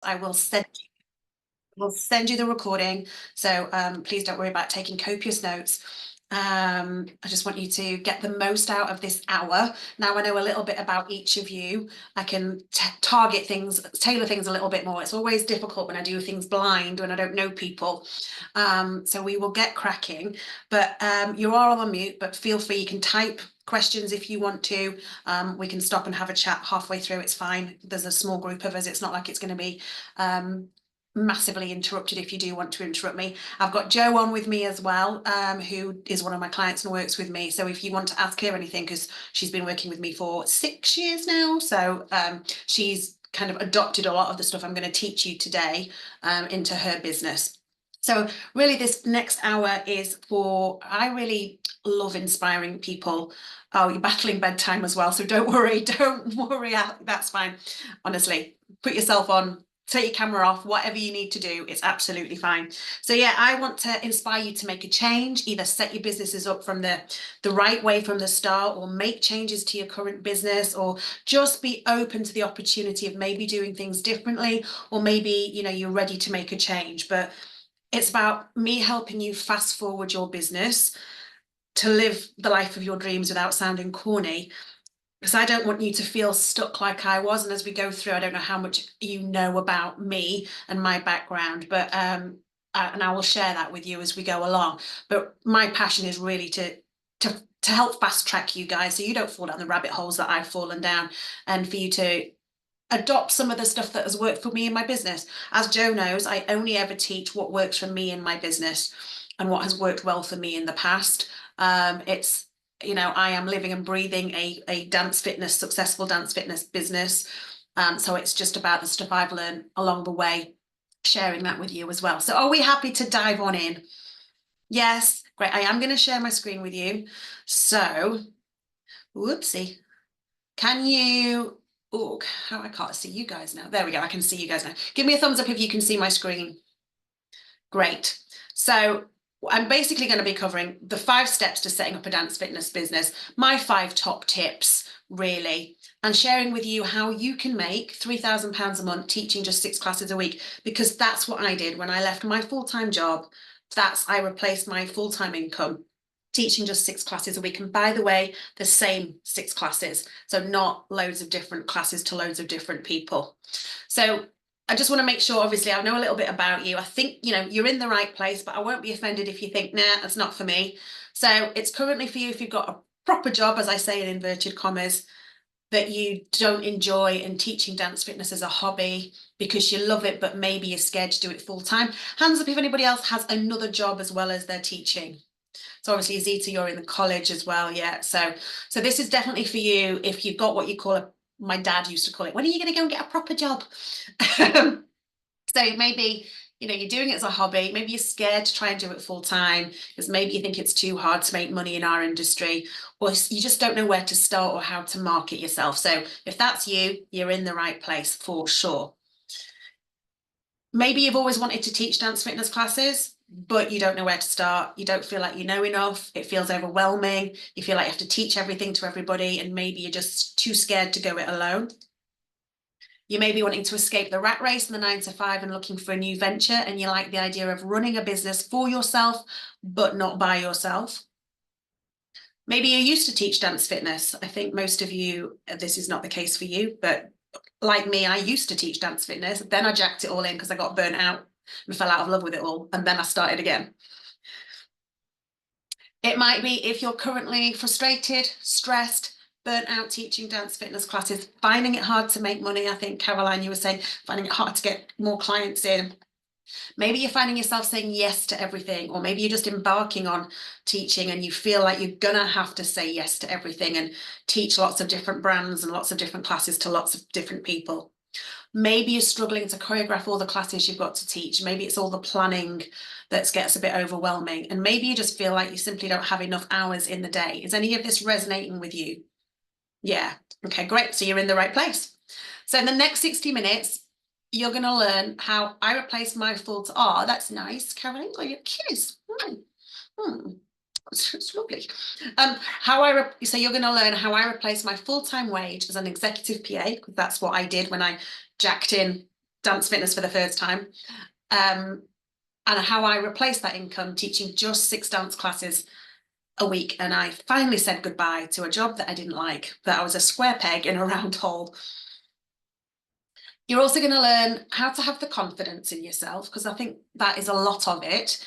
I will send you the recording. So please don't worry about taking copious notes. I just want you to get the most out of this hour. Now I know a little bit about each of you. I can target things, tailor things a little bit more. It's always difficult when I do things blind, when I don't know people. So we will get cracking. But you are all on mute, but feel free, you can type questions if you want to. We can stop and have a chat halfway through. It's fine. There's a small group of us. It's not like it's going to be massively interrupted if you do want to interrupt me. I've got Jo on with me as well, who is one of my clients and works with me. So if you want to ask her anything, because she's been working with me for 6 years now, so she's kind of adopted a lot of the stuff I'm going to teach you today into her business. So really this next hour is I really love inspiring people. Oh, you're battling bedtime as well, so don't worry, that's fine. Honestly, put yourself on, take your camera off, whatever you need to do, it's absolutely fine. So yeah, I want to inspire you to make a change, either set your businesses up from the right way from the start, or make changes to your current business, or just be open to the opportunity of maybe doing things differently, or maybe, you're ready to make a change. But it's about me helping you fast forward your business to live the life of your dreams without sounding corny, because I don't want you to feel stuck like I was. And as we go through, I don't know how much you know about me and my background, but and I will share that with you as we go along. But my passion is really to help fast track you guys, so you don't fall down the rabbit holes that I've fallen down, and for you to adopt some of the stuff that has worked for me in my business. As Jo knows, I only ever teach what works for me in my business and what has worked well for me in the past. It's I am living and breathing a successful dance fitness business. So it's just about the stuff I've learned along the way, sharing that with you as well. So are we happy to dive on in? Yes, great. I am going to share my screen with you. So, whoopsie. Can you, oh, I can't see you guys now. There we go. I can see you guys now. Give me a thumbs up if you can see my screen. Great. So I'm basically going to be covering the 5 steps to setting up a dance fitness business, my 5 top tips, really, and sharing with you how you can make £3,000 a month teaching just 6 classes a week, because that's what I did when I left my full-time job. I replaced my full-time income teaching just 6 classes a week. And by the way, the same 6 classes. So not loads of different classes to loads of different people. So I just want to make sure, obviously, I know a little bit about you. I think, you're in the right place, but I won't be offended if you think, nah, that's not for me. So it's currently for you if you've got a proper job, as I say in inverted commas, that you don't enjoy, and teaching dance fitness as a hobby because you love it, but maybe you're scared to do it full time. Hands up if anybody else has another job as well as their teaching. So obviously, Zita, you're in the college as well, yeah. So this is definitely for you if you've got what you call my dad used to call it, when are you going to go and get a proper job? So maybe, you're doing it as a hobby. Maybe you're scared to try and do it full time because maybe you think it's too hard to make money in our industry, or you just don't know where to start or how to market yourself. So if that's you, you're in the right place for sure. Maybe you've always wanted to teach dance fitness classes, but you don't know where to start. You don't feel like you know enough. It feels overwhelming. You feel like you have to teach everything to everybody, and maybe you're just too scared to go it alone. You may be wanting to escape the rat race and the 9 to 5 and looking for a new venture, and you like the idea of running a business for yourself, but not by yourself. Maybe you used to teach dance fitness. I think most of you, this is not the case for you, but like me, I used to teach dance fitness. Then I jacked it all in because I got burnt out and fell out of love with it all. And then I started again. It might be if you're currently frustrated, stressed, burnt out teaching dance fitness classes, finding it hard to make money. I think, Caroline, you were saying, finding it hard to get more clients in. Maybe you're finding yourself saying yes to everything, or maybe you're just embarking on teaching and you feel like you're gonna have to say yes to everything and teach lots of different brands and lots of different classes to lots of different people. Maybe you're struggling to choreograph all the classes you've got to teach. Maybe it's all the planning that gets a bit overwhelming. And maybe you just feel like you simply don't have enough hours in the day. Is any of this resonating with you? Yeah. Okay, great. So you're in the right place. So in the next 60 minutes, you're going to learn how I replace my full-time. Oh, that's nice, Caroline. Oh, your kiss. It's lovely. So you're going to learn how I replace my full-time wage as an executive PA, because that's what I did when I jacked in dance fitness for the first time. And how I replaced that income teaching just 6 dance classes a week. And I finally said goodbye to a job that I didn't like, that I was a square peg in a round hole. You're also going to learn how to have the confidence in yourself, because I think that is a lot of it,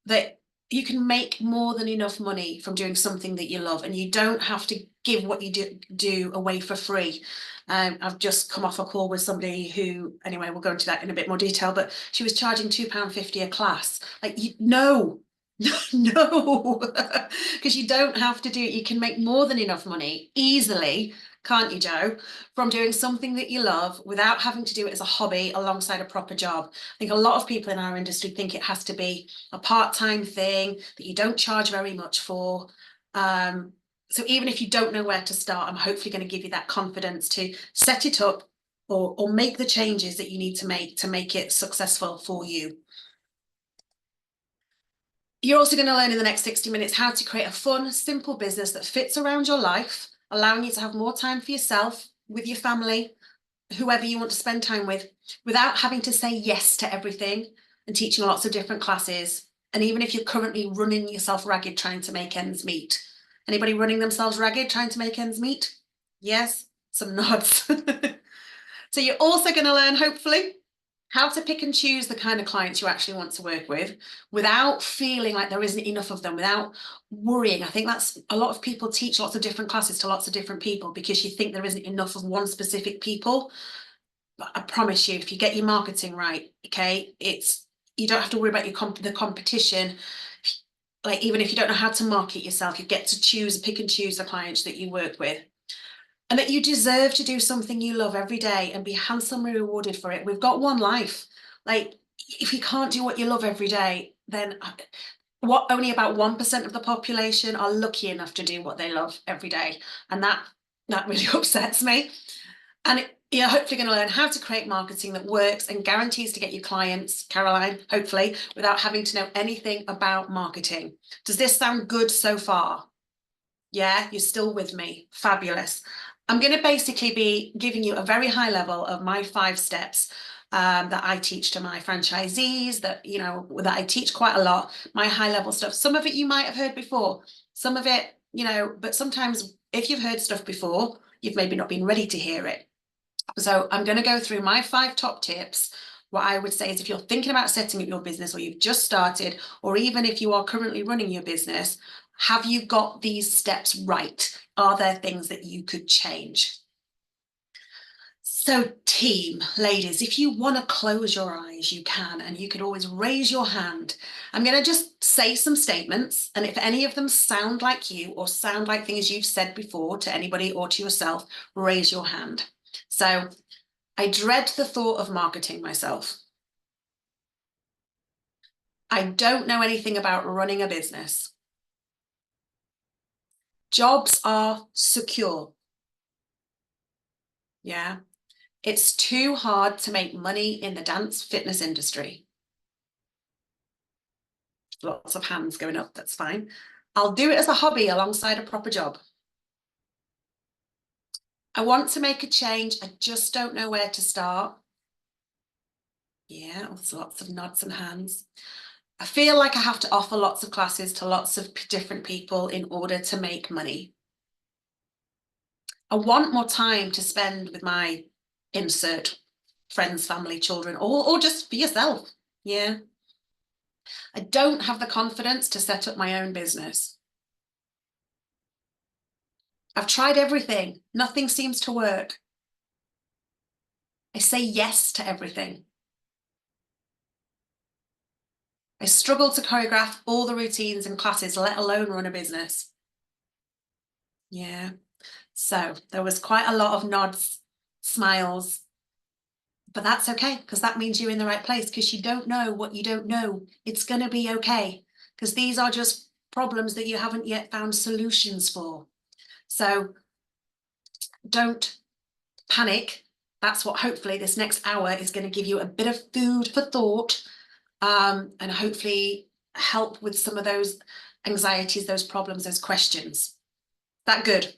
that you can make more than enough money from doing something that you love, and you don't have to give what you do away for free. I've just come off a call with somebody who, anyway, we'll go into that in a bit more detail, but she was charging £2.50 a class. Like, no, no, because you don't have to do it. You can make more than enough money easily, can't you, Joe, from doing something that you love without having to do it as a hobby alongside a proper job. I think a lot of people in our industry think it has to be a part-time thing that you don't charge very much for. So even if you don't know where to start, I'm hopefully going to give you that confidence to set it up or make the changes that you need to make it successful for you. You're also going to learn in the next 60 minutes how to create a fun, simple business that fits around your life, allowing you to have more time for yourself, with your family, whoever you want to spend time with, without having to say yes to everything and teaching lots of different classes. And even if you're currently running yourself ragged trying to make ends meet. Anybody running themselves ragged trying to make ends meet? Yes, some nods. So you're also going to learn, hopefully, how to pick and choose the kind of clients you actually want to work with without feeling like there isn't enough of them, without worrying. I think that's a lot of people teach lots of different classes to lots of different people because you think there isn't enough of one specific people. But I promise you, if you get your marketing right, okay, you don't have to worry about the competition. Like, even if you don't know how to market yourself, you get to pick and choose the clients that you work with. And that you deserve to do something you love every day and be handsomely rewarded for it. We've got one life. Like, if you can't do what you love every day, then only about 1% of the population are lucky enough to do what they love every day. And that really upsets me. And you're hopefully going to learn how to create marketing that works and guarantees to get you clients, Caroline, hopefully, without having to know anything about marketing. Does this sound good so far? Yeah, you're still with me. Fabulous. I'm going to basically be giving you a very high level of my 5 steps that I teach to my franchisees, that I teach quite a lot, my high level stuff. Some of it you might have heard before, some of it, but sometimes if you've heard stuff before, you've maybe not been ready to hear it. So I'm going to go through my 5 top tips. What I would say is, if you're thinking about setting up your business, or you've just started, or even if you are currently running your business, have you got these steps right? Are there things that you could change? So team, ladies, if you want to close your eyes, you can, and you could always raise your hand. I'm going to just say some statements, and if any of them sound like you or sound like things you've said before to anybody or to yourself, raise your hand. So, I dread the thought of marketing myself. I don't know anything about running a business. Jobs are secure. Yeah. It's too hard to make money in the dance fitness industry. Lots of hands going up, that's fine. I'll do it as a hobby alongside a proper job. I want to make a change. I just don't know where to start. Yeah, there's lots of nods and hands. I feel like I have to offer lots of classes to lots of different people in order to make money. I want more time to spend with my insert friends, family, children, or just for yourself. Yeah. I don't have the confidence to set up my own business. I've tried everything. Nothing seems to work. I say yes to everything. I struggle to choreograph all the routines and classes, let alone run a business. Yeah. So there was quite a lot of nods, smiles, but that's okay, because that means you're in the right place, because you don't know what you don't know. It's going to be okay, because these are just problems that you haven't yet found solutions for. So don't panic. That's what hopefully this next hour is going to give you a bit of food for thought, and hopefully help with some of those anxieties, those problems, those questions. That good?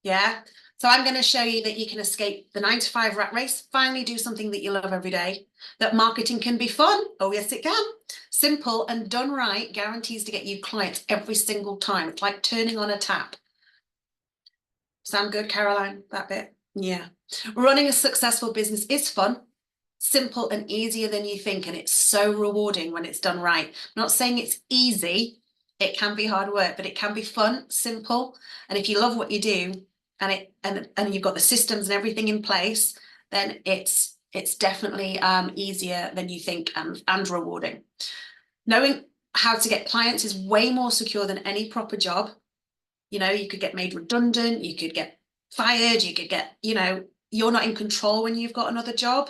Yeah. So I'm going to show you that you can escape the 9 to 5 rat race, finally do something that you love every day, that marketing can be fun. Oh, yes, it can. Simple and done right guarantees to get you clients every single time. It's like turning on a tap. Sound good, Caroline, that bit? Yeah. Running a successful business is fun, simple and easier than you think, and it's so rewarding when it's done right. I'm not saying it's easy. It can be hard work, but it can be fun, simple, and if you love what you do, and you've got the systems and everything in place, then it's definitely easier than you think, and rewarding. Knowing how to get clients is way more secure than any proper job. You know, you could get made redundant, you could get fired, you could get, you're not in control when you've got another job.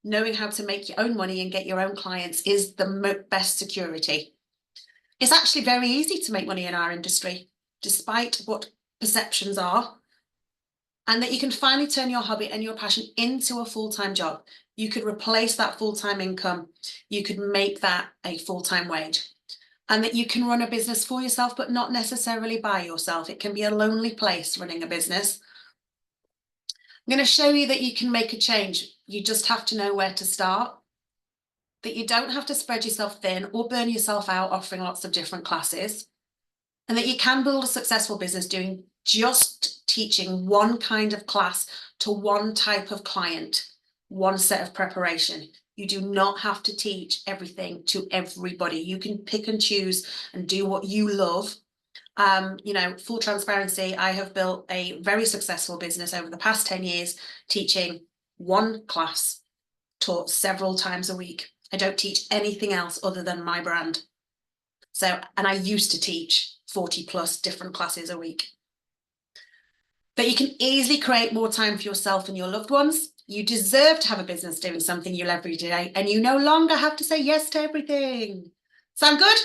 Knowing how to make your own money and get your own clients is the best security. It's actually very easy to make money in our industry, despite what perceptions are, and that you can finally turn your hobby and your passion into a full-time job. You could replace that full-time income. You could make that a full-time wage. And that you can run a business for yourself, but not necessarily by yourself. It can be a lonely place running a business. I'm going to show you that you can make a change. You just have to know where to start. That you don't have to spread yourself thin or burn yourself out offering lots of different classes. And that you can build a successful business doing just teaching one kind of class to one type of client, one set of preparation. You do not have to teach everything to everybody. You can pick and choose and do what you love. Full transparency, I have built a very successful business over the past 10 years, teaching one class taught several times a week. I don't teach anything else other than my brand. So, and I used to teach 40 plus different classes a week. But you can easily create more time for yourself and your loved ones. You deserve to have a business doing something you love every day, and you no longer have to say yes to everything. Sound good?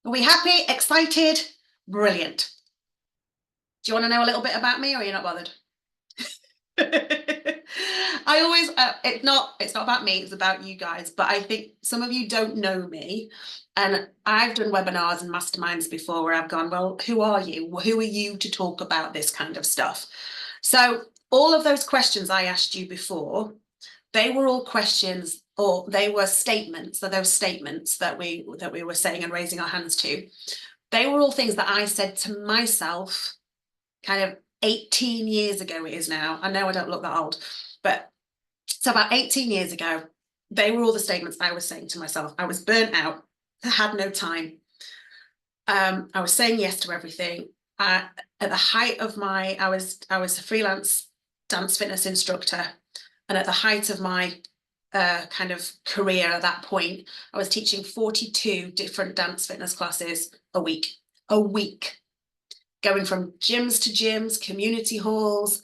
Are we happy? Excited? Brilliant. Do you want to know a little bit about me, or are you not bothered? I always, it's not about me, it's about you guys, but I think some of you don't know me, and I've done webinars and masterminds before where I've gone, well, who are you? Who are you to talk about this kind of stuff? So all of those questions I asked you before, they were all questions, or they were statements. So those statements that we were saying and raising our hands to, they were all things that I said to myself kind of 18 years ago it is now. I know I don't look that old, but so about 18 years ago, they were all the statements I was saying to myself. I was burnt out. I had no time. I was saying yes to everything. At the height of my, I was a freelance dance fitness instructor. And at the height of my kind of career at that point, I was teaching 42 different dance fitness classes a week, going from gyms to gyms, community halls,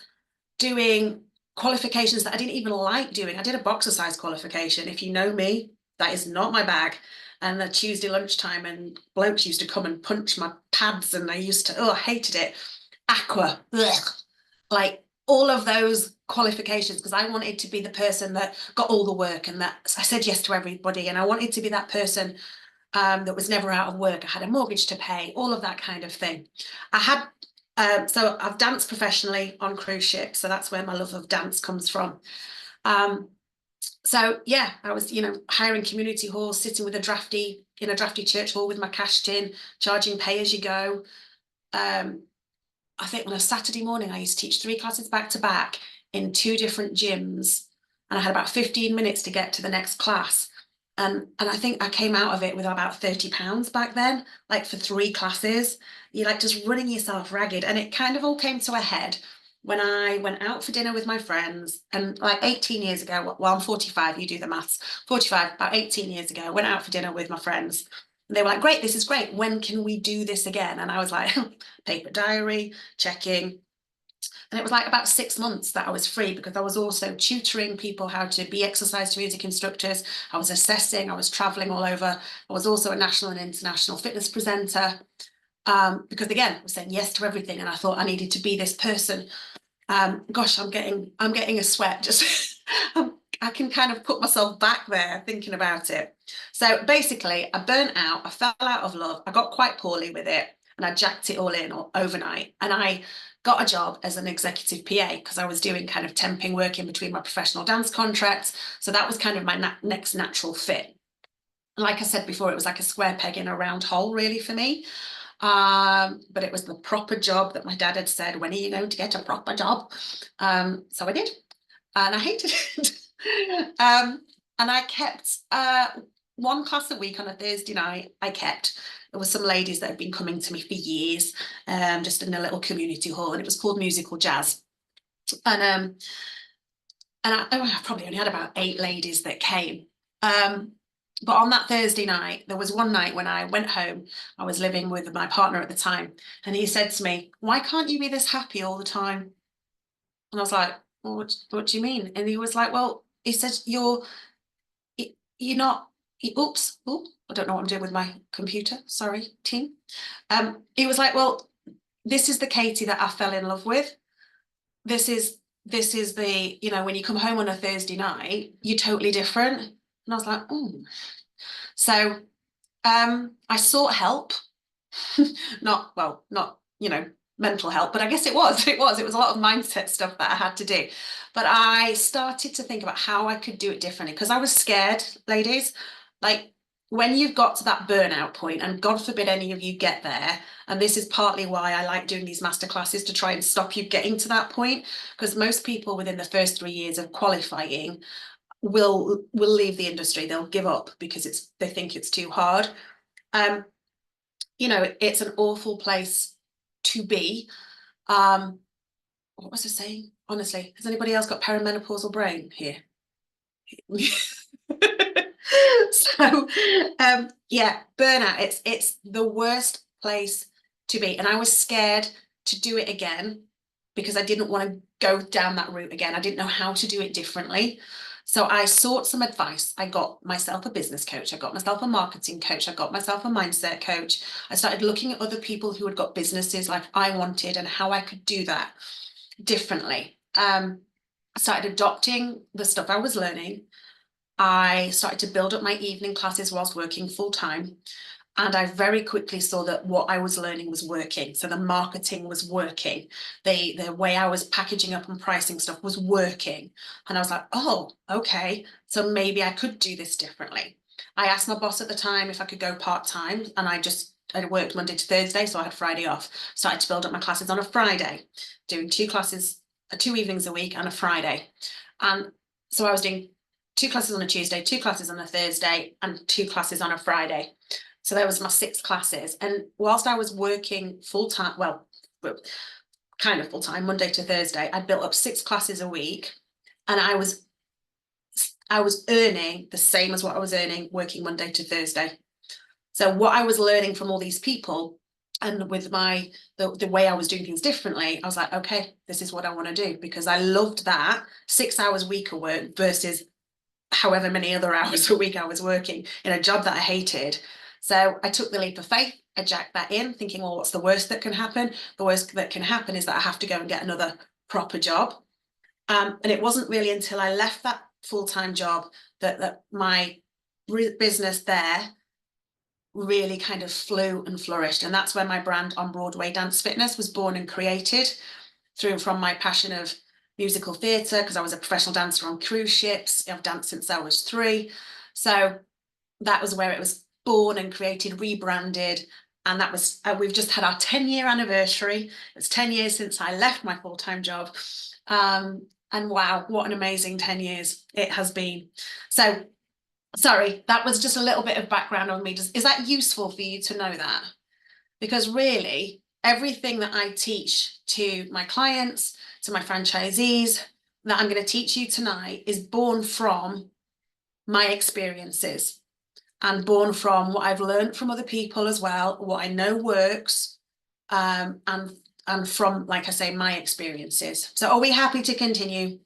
doing qualifications that I didn't even like doing. I did a boxercise qualification. If you know me, that is not my bag. And the Tuesday lunchtime, and blokes used to come and punch my pads, and I hated it. Aqua, ugh. Like all of those qualifications, because I wanted to be the person that got all the work, and that I said yes to everybody, and I wanted to be that person that was never out of work. I had a mortgage to pay, all of that kind of thing. I had, so I've danced professionally on cruise ships, so that's where my love of dance comes from. So yeah, I was, hiring community halls, sitting with in a drafty church hall with my cash tin, charging pay as you go. I think on a Saturday morning, I used to teach 3 classes back to back in 2 different gyms, and I had about 15 minutes to get to the next class. And I think I came out of it with about £30 back then, like for 3 classes. You're like just running yourself ragged. And it kind of all came to a head when I went out for dinner with my friends, and like 18 years ago, well, I'm 45, you do the maths, 45, about 18 years ago, I went out for dinner with my friends. And they were like, great, this is great. When can we do this again? And I was like, paper diary, checking. And it was like about 6 months that I was free, because I was also tutoring people how to be exercise to music instructors. I was assessing, I was traveling all over. I was also a national and international fitness presenter. Because again, I was saying yes to everything, and I thought I needed to be this person. Gosh, I'm getting a sweat. Just I can kind of put myself back there thinking about it. So basically, I burnt out. I fell out of love. I got quite poorly with it, and I jacked it all in overnight. And I got a job as an executive PA because I was doing kind of temping work in between my professional dance contracts. So that was kind of my next natural fit. Like I said before, it was like a square peg in a round hole, really, for me. But it was the proper job that my dad had said, when are you going to get a proper job? So I did, and I hated it. And I kept one class a week on a Thursday night. I kept. There were some ladies that had been coming to me for years, just in a little community hall, and it was called Musical Jazz. And I probably only had about 8 ladies that came. But on that Thursday night, there was one night when I went home. I was living with my partner at the time, and he said to me, "Why can't you be this happy all the time?" And I was like, "Well, what do you mean?" And he was like, "Well," he said, you're not." Oops, I don't know what I'm doing with my computer. Sorry, team. He was like, "Well, this is the Katie that I fell in love with. This is the, when you come home on a Thursday night, you're totally different." And I was like, "Oh." So I sought help, not mental help, but I guess it was a lot of mindset stuff that I had to do. But I started to think about how I could do it differently because I was scared, ladies. Like, when you've got to that burnout point, and God forbid any of you get there, and this is partly why I like doing these masterclasses, to try and stop you getting to that point, because most people within the first 3 years of qualifying will leave the industry. They'll give up because they think it's too hard. It's an awful place to be. What was I saying? Honestly, has anybody else got perimenopausal brain here? So yeah, burnout, it's the worst place to be. And I was scared to do it again because I didn't want to go down that route again. I didn't know how to do it differently. So I sought some advice. I got myself a business coach. I got myself a marketing coach. I got myself a mindset coach. I started looking at other people who had got businesses like I wanted and how I could do that differently. I started adopting the stuff I was learning. I started to build up my evening classes whilst working full time. And I very quickly saw that what I was learning was working. So the marketing was working. The way I was packaging up and pricing stuff was working. And I was like, oh, okay. So maybe I could do this differently. I asked my boss at the time if I could go part-time, and I worked Monday to Thursday, so I had Friday off. Started to build up my classes on a Friday, doing 2 evenings a week and a Friday. And so I was doing 2 classes on a Tuesday, 2 classes on a Thursday, and 2 classes on a Friday. So that was my 6 classes. And whilst I was working full-time, well, kind of full-time, Monday to Thursday, I built up 6 classes a week, and I was earning the same as what I was earning working Monday to Thursday. So what I was learning from all these people, and with the way I was doing things differently, I was like, okay, this is what I want to do, because I loved that 6 hours a week of work versus however many other hours a week I was working in a job that I hated. So I took the leap of faith. I jacked that in, thinking, well, what's the worst that can happen? The worst that can happen is that I have to go and get another proper job. And it wasn't really until I left that full-time job that my business there really kind of flew and flourished. And that's where my brand On Broadway Dance Fitness was born and created, from my passion of musical theatre, because I was a professional dancer on cruise ships. I've danced since I was 3. So that was where it was born and created, rebranded. And that was, we've just had our 10-year anniversary. It's 10 years since I left my full-time job. And wow, what an amazing 10 years it has been. So, sorry, that was just a little bit of background on me. Is that useful for you to know that? Because really, everything that I teach to my clients, to my franchisees, that I'm going to teach you tonight is born from my experiences and born from what I've learned from other people as well, what I know works, and from, like I say, my experiences. So are we happy to continue?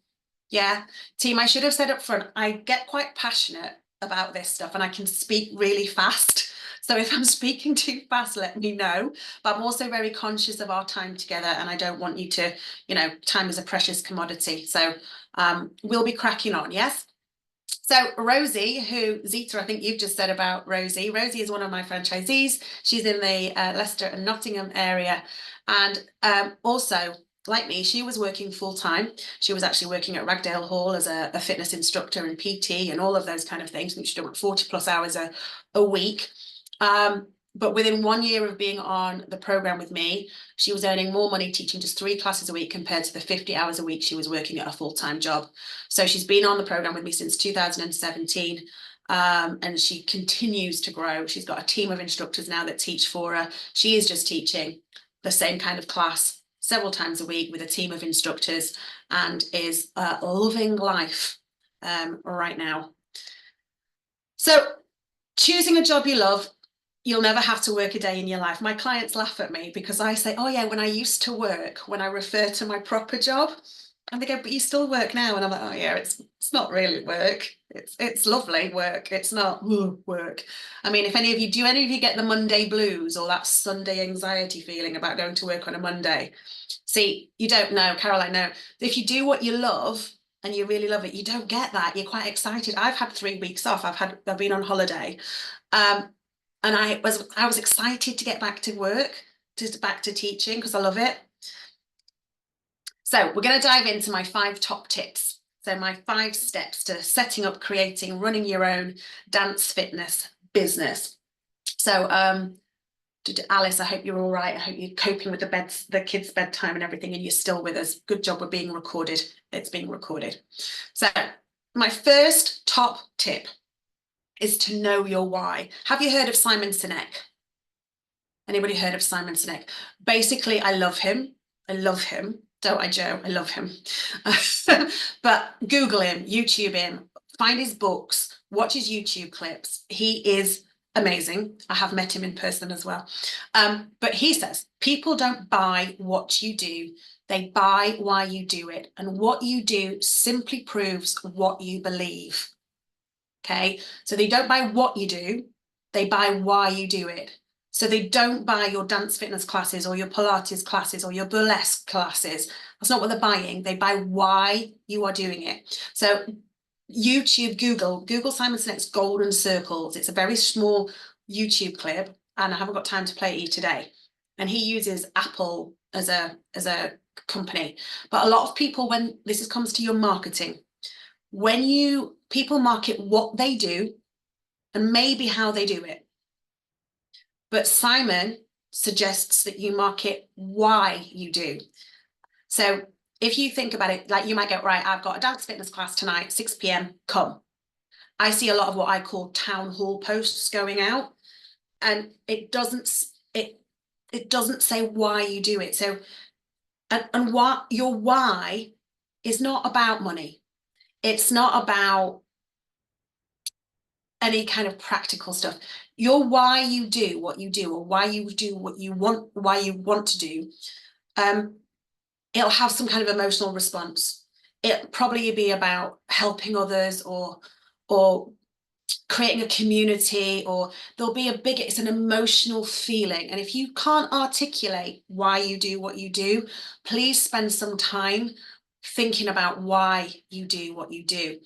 Yeah, team, I should have said up front, I get quite passionate about this stuff and I can speak really fast. So if I'm speaking too fast, let me know. But I'm also very conscious of our time together, and I don't want you to, time is a precious commodity. So we'll be cracking on, yes? So Rosie, who Zita, I think you've just said about Rosie. Rosie is one of my franchisees. She's in the Leicester and Nottingham area. And also, like me, she was working full time. She was actually working at Ragdale Hall as a fitness instructor and PT and all of those kind of things. I think she's doing 40 plus hours a week. But within 1 year of being on the program with me, she was earning more money teaching just 3 classes a week compared to the 50 hours a week she was working at a full-time job. So she's been on the program with me since 2017, and she continues to grow. She's got a team of instructors now that teach for her. She is just teaching the same kind of class several times a week with a team of instructors and is loving life right now. So choosing a job you love, you'll never have to work a day in your life. My clients laugh at me because I say, oh yeah, when I used to work, when I refer to my proper job, and they go, but you still work now. And I'm like, oh yeah, it's not really work. It's lovely work. It's not work. I mean, if any of you, do any of you get the Monday blues or that Sunday anxiety feeling about going to work on a Monday? See, you don't know, Caroline, no. If you do what you love and you really love it, you don't get that. You're quite excited. I've had 3 weeks off. I've been on holiday. And I was excited to get back to work, back to teaching because I love it. So we're going to dive into my 5 top tips. So my 5 steps to setting up, creating, running your own dance fitness business. So Alice, I hope you're all right. I hope you're coping with the kids' bedtime and everything, and you're still with us. Good job. We're being recorded. It's being recorded. So my first top tip is to know your why. Have you heard of Simon Sinek? Anybody heard of Simon Sinek? Basically, I love him. I love him. Don't I, Joe? I love him. But Google him, YouTube him, find his books, watch his YouTube clips. He is amazing. I have met him in person as well. But he says, people don't buy what you do. They buy why you do it. And what you do simply proves what you believe. Okay, so they don't buy what you do, they buy why you do it. So they don't buy your dance fitness classes or your Pilates classes or your burlesque classes. That's not what they're buying. They buy why you are doing it. So YouTube, Google Simon Sinek's Golden Circles. It's a very small YouTube clip, and I haven't got time to play it you today. And he uses Apple as a company. But a lot of people, when this comes to your marketing, when people market what they do and maybe how they do it. But Simon suggests that you market why you do. So if you think about it, like you might go, right, I've got a dance fitness class tonight, 6 p.m, come. I see a lot of what I call town hall posts going out, and it doesn't say why you do it. So, and what your why is not about money. It's not about any kind of practical stuff. Your why you do what you do, or why you do what you want, why you want to do, it'll have some kind of emotional response. It'll probably be about helping others or creating a community, or there'll be it's an emotional feeling. And if you can't articulate why you do what you do, please spend some time thinking about why you do what you do.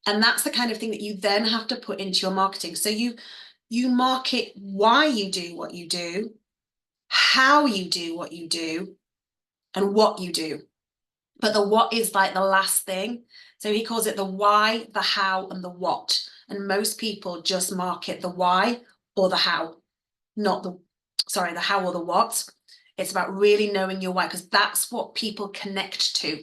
And that's the kind of thing that you then have to put into your marketing. So you market why you do what you do, how you do what you do, and what you do. But the what is like the last thing. So he calls it the why, the how, and the what. And most people just market the why or the how, not the how or the what. It's about really knowing your why, because that's what people connect to.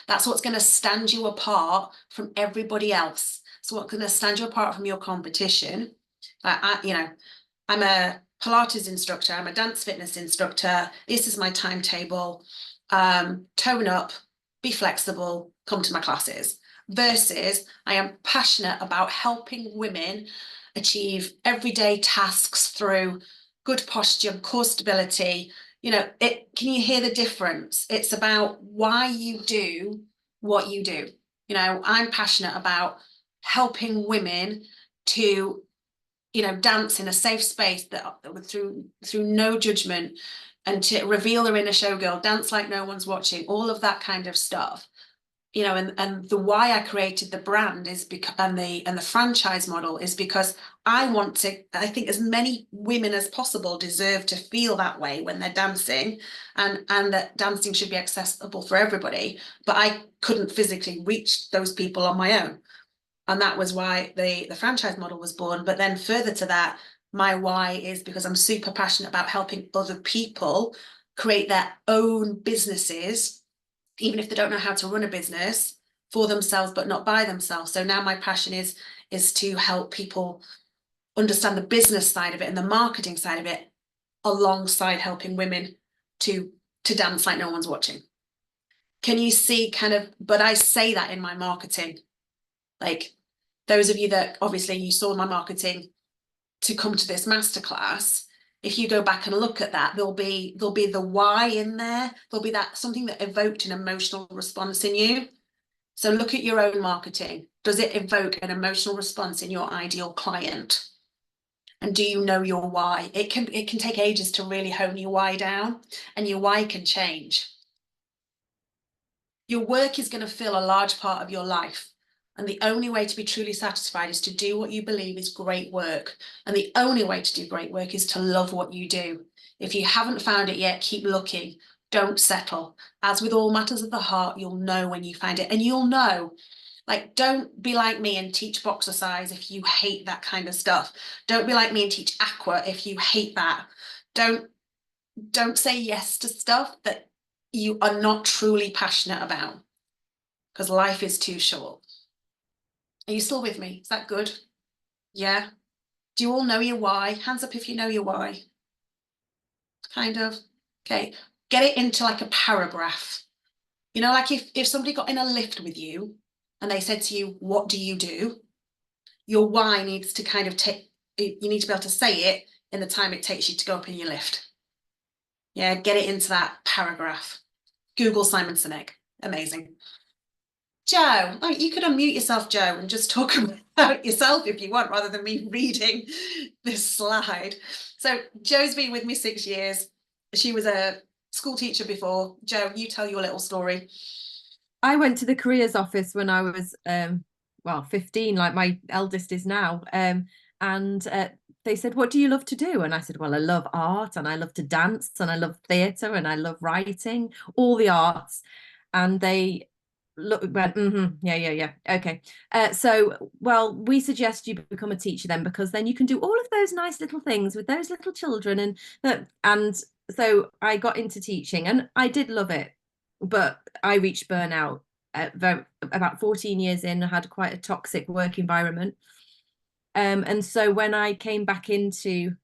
That's what's going to stand you apart from everybody else. So what's going to stand you apart from your competition? I'm a Pilates instructor. I'm a dance fitness instructor. This is my timetable. Tone up, be flexible, come to my classes. Versus I am passionate about helping women achieve everyday tasks through good posture, core stability. Can you hear the difference? It's about why you do what you do. I'm passionate about helping women to, dance in a safe space that through no judgment, and to reveal their inner showgirl, dance like no one's watching, all of that kind of stuff. you know, and the why I created the brand is because, and the franchise model is because I think as many women as possible deserve to feel that way when they're dancing, and that dancing should be accessible for everybody. But I couldn't physically reach those people on my own. And that was why the franchise model was born. But then further to that, my why is because I'm super passionate about helping other people create their own businesses, even if they don't know how to run a business for themselves, but not by themselves. So now my passion is to help people understand the business side of it and the marketing side of it, alongside helping women to dance like no one's watching. Can you see kind of, but I say that in my marketing, like those of you that obviously you saw my marketing to come to this masterclass, if you go back and look at that, there'll be the why in there. There'll be that something that evoked an emotional response in you. So look at your own marketing. Does it evoke an emotional response in your ideal client? And do you know your why? It can take ages to really hone your why down, and your why can change. Your work is going to fill a large part of your life. And the only way to be truly satisfied is to do what you believe is great work. And the only way to do great work is to love what you do. If you haven't found it yet, keep looking. Don't settle. As with all matters of the heart, you'll know when you find it. And you'll know, like, don't be like me and teach boxercise if you hate that kind of stuff. Don't be like me and teach aqua if you hate that. Don't say yes to stuff that you are not truly passionate about, because life is too short. Are you still with me? Is that good? Yeah. Do you all know your why? Hands up if you know your why. Kind of. Okay. Get it into like a paragraph. You know, like if somebody got in a lift with you and they said to you, what do you do? Your why needs to kind of you need to be able to say it in the time it takes you to go up in your lift. Yeah, get it into that paragraph. Google Simon Sinek. Amazing. Joe, oh, you could unmute yourself, Joe, and just talk about yourself if you want, rather than me reading this slide. So Joe's been with me 6 years. She was a school teacher before. Joe, you tell your little story. I went to the careers office when I was 15, like my eldest is now. And they said, "What do you love to do?" And I said, "Well, I love art and I love to dance and I love theatre and I love writing, all the arts." And they went, yeah, yeah, yeah. Okay. Well, we suggest you become a teacher then, because then you can do all of those nice little things with those little children. And so I got into teaching and I did love it, but I reached burnout about 14 years in. I had quite a toxic work environment. And so when I came back into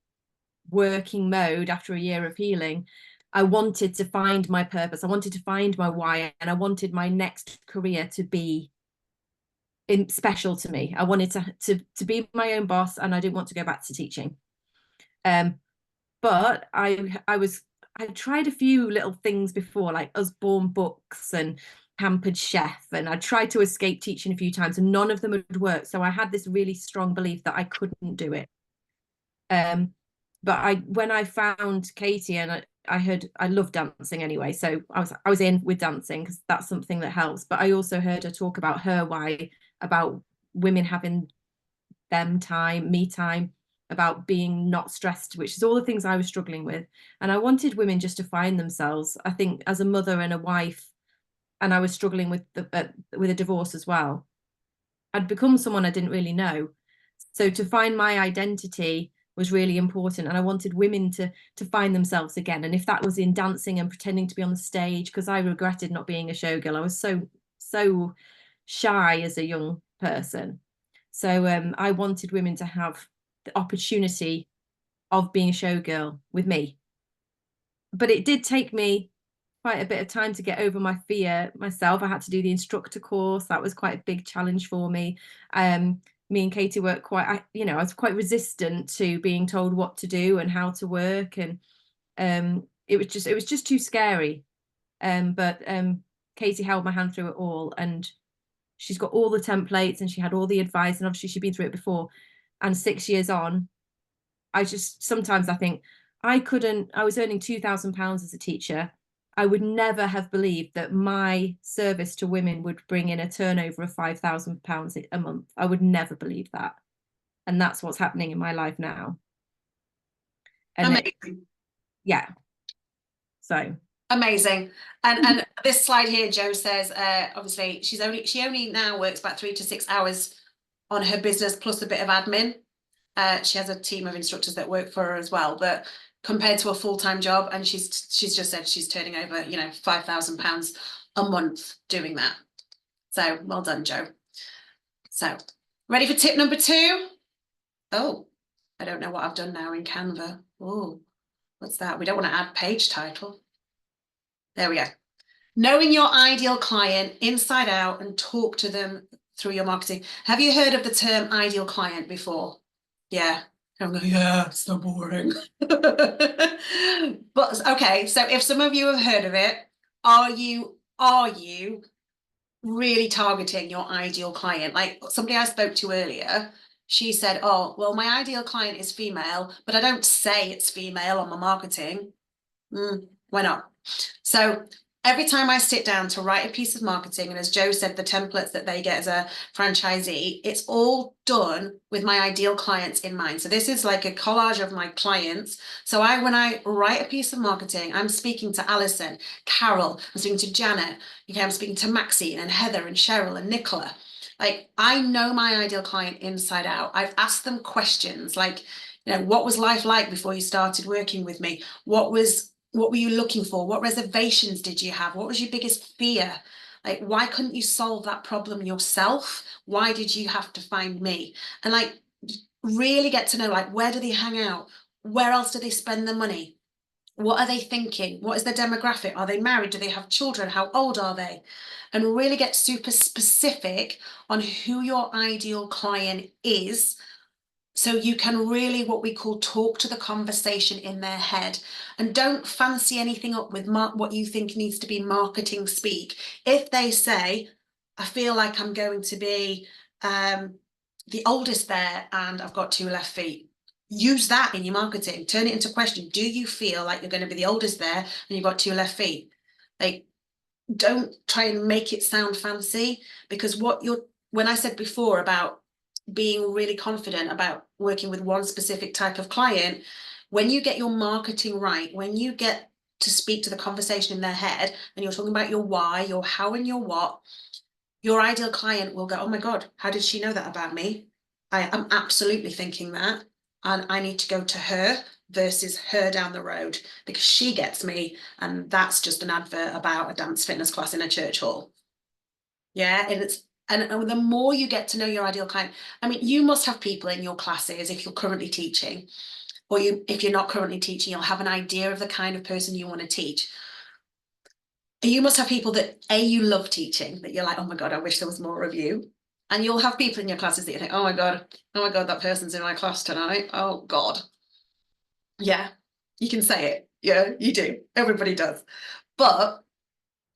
working mode after a year of healing, I wanted to find my purpose. I wanted to find my why, and I wanted my next career to be special to me. I wanted to be my own boss, and I didn't want to go back to teaching. But I tried a few little things before, like Usborne Books and Pampered Chef, and I tried to escape teaching a few times, and none of them had worked. So I had this really strong belief that I couldn't do it. But when I found Katie, and I love dancing anyway, so I was in with dancing because that's something that helps. But I also heard her talk about her why, about women having me time, about being not stressed, which is all the things I was struggling with. And I wanted women just to find themselves. I think as a mother and a wife, and I was struggling with with a divorce as well. I'd become someone I didn't really know. So to find my identity was really important, and I wanted women to find themselves again. And if that was in dancing and pretending to be on the stage, because I regretted not being a showgirl. I was so shy as a young person. So I wanted women to have the opportunity of being a showgirl with me. But it did take me quite a bit of time to get over my fear myself. I had to do the instructor course. That was quite a big challenge for me. Me and Katie were I was quite resistant to being told what to do and how to work, and it was just too scary. But Katie held my hand through it all, and she's got all the templates and she had all the advice, and obviously she'd been through it before. And 6 years on, sometimes I think I was earning £2,000 as a teacher. I would never have believed that my service to women would bring in a turnover of £5,000 a month. I would never believe that. And that's what's happening in my life now. And Amazing. yeah, so. Amazing. And this slide here, Joe says, obviously she only now works about 3 to 6 hours on her business plus a bit of admin. She has a team of instructors that work for her as well, but compared to a full-time job, and she's just said she's turning over, you know, £5,000 a month doing that. So well done, Joe. So ready for tip number 2? Oh, I don't know what I've done now in Canva. Oh, what's that? We don't want to add page title. There we go. Knowing your ideal client inside out and talk to them through your marketing. Have you heard of the term ideal client before? Yeah. I'm going, yeah, it's so boring. But okay, so if some of you have heard of it, are you really targeting your ideal client? Like somebody I spoke to earlier, she said, oh, well, my ideal client is female, but I don't say it's female on my marketing. Why not? So every time I sit down to write a piece of marketing, and as Joe said, the templates that they get as a franchisee, it's all done with my ideal clients in mind. So this is like a collage of my clients. So when I write a piece of marketing, I'm speaking to Alison, Carol, I'm speaking to Janet, okay, I'm speaking to Maxine and Heather and Cheryl and Nicola. Like, I know my ideal client inside out. I've asked them questions like, you know, what was life like before you started working with me? What were you looking for? What reservations did you have? What was your biggest fear? Like, why couldn't you solve that problem yourself? Why did you have to find me? And like, really get to know, like, where do they hang out? Where else do they spend their money? What are they thinking? What is their demographic? Are they married? Do they have children? How old are they? And really get super specific on who your ideal client is, so you can really, what we call, talk to the conversation in their head, and don't fancy anything up with what you think needs to be marketing speak. If they say, I feel like I'm going to be the oldest there and I've got 2 left feet, use that in your marketing. Turn it into a question. Do you feel like you're going to be the oldest there and you've got 2 left feet? Like, don't try and make it sound fancy, because when I said before about being really confident about working with one specific type of client, when you get your marketing right, when you get to speak to the conversation in their head and you're talking about your why, your how, and your what, your ideal client will go, oh my God, how did she know that about me? I am absolutely thinking that, and I need to go to her versus her down the road because she gets me, and that's just an advert about a dance fitness class in a church hall. Yeah, and the more you get to know your ideal client, I mean, you must have people in your classes if you're currently teaching, or if you're not currently teaching, you'll have an idea of the kind of person you want to teach. You must have people that you love teaching, that you're like, oh my God, I wish there was more of you. And you'll have people in your classes that you think, oh my God, that person's in my class tonight. Oh God. Yeah, you can say it. Yeah, you do. Everybody does. But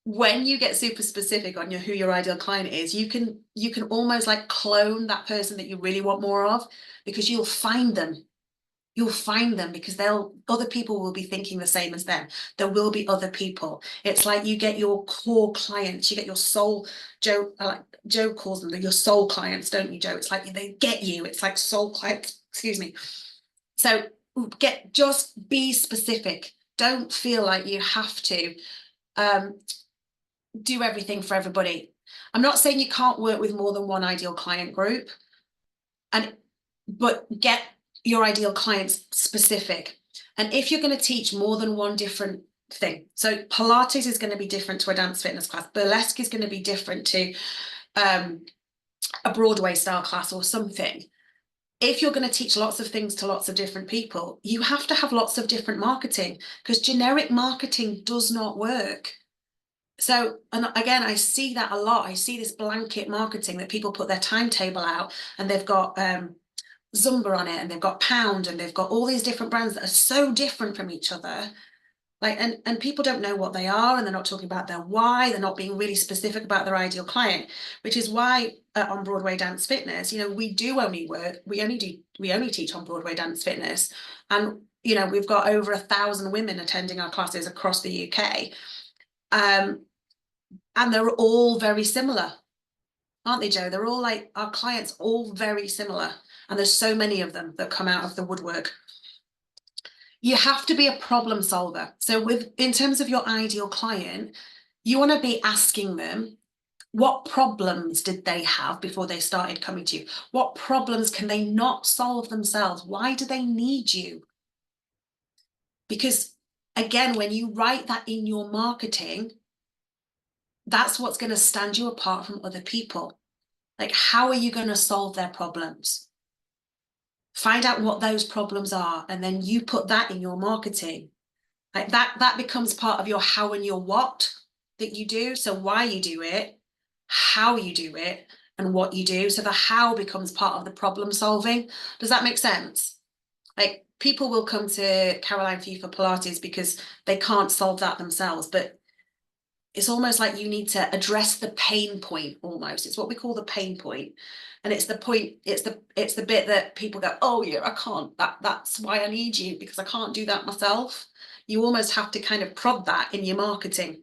when you get super specific on who your ideal client is, you can almost like clone that person that you really want more of, because you'll find them. You'll find them because other people will be thinking the same as them. There will be other people. It's like you get your core clients, you get your soul. Joe calls them your soul clients, don't you, Joe? It's like they get you. It's like soul clients. Excuse me. So just be specific. Don't feel like you have to do everything for everybody. I'm not saying you can't work with more than one ideal client group, but get your ideal clients specific. And if you're going to teach more than one different thing, so Pilates is going to be different to a dance fitness class, burlesque is going to be different to a Broadway style class or something. If you're going to teach lots of things to lots of different people, you have to have lots of different marketing, because generic marketing does not work. So, and again, I see that a lot. I see this blanket marketing that people put their timetable out and they've got Zumba on it and they've got Pound and they've got all these different brands that are so different from each other. Like, and people don't know what they are, and they're not talking about their why. They're not being really specific about their ideal client, which is why on Broadway Dance Fitness, you know, we only teach on Broadway Dance Fitness, and you know, we've got over 1,000 women attending our classes across the UK. And they're all very similar, aren't they, Joe? They're all like our clients, all very similar. And there's so many of them that come out of the woodwork. You have to be a problem solver. So in terms of your ideal client, you want to be asking them, what problems did they have before they started coming to you? What problems can they not solve themselves? Why do they need you? Because again, when you write that in your marketing, that's what's going to stand you apart from other people. Like, how are you going to solve their problems? Find out what those problems are, and then you put that in your marketing. Like that becomes part of your how and your what that you do. So why you do it, how you do it, and what you do. So the how becomes part of the problem solving. Does that make sense? Like, people will come to Caroline for you for Pilates because they can't solve that themselves, but it's almost like you need to address the pain point almost. It's what we call the pain point. And it's the point, it's the bit that people go, oh yeah, I can't, that's why I need you, because I can't do that myself. You almost have to kind of prod that in your marketing.